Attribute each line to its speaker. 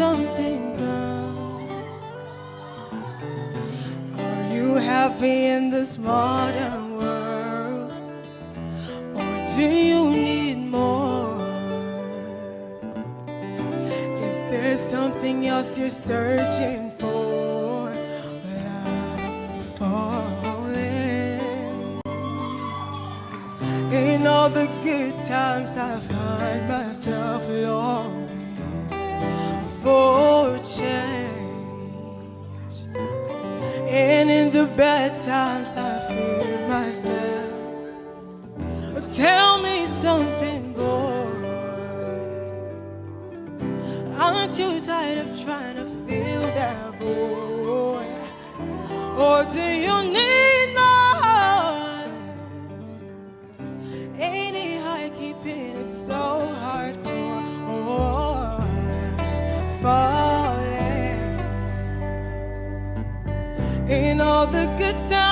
Speaker 1: something, girl. Are you happy in this modern world, or do you need more? Is there something else you're searching for? Well, I'm falling. In all the good times I find myself longing for change, and in the bad times I fear myself. Tell me something, boy. Aren't you tired of trying to fill that void? Or do you need more? Ain't it hard keeping it so hardcore? Oh, falling in all the good times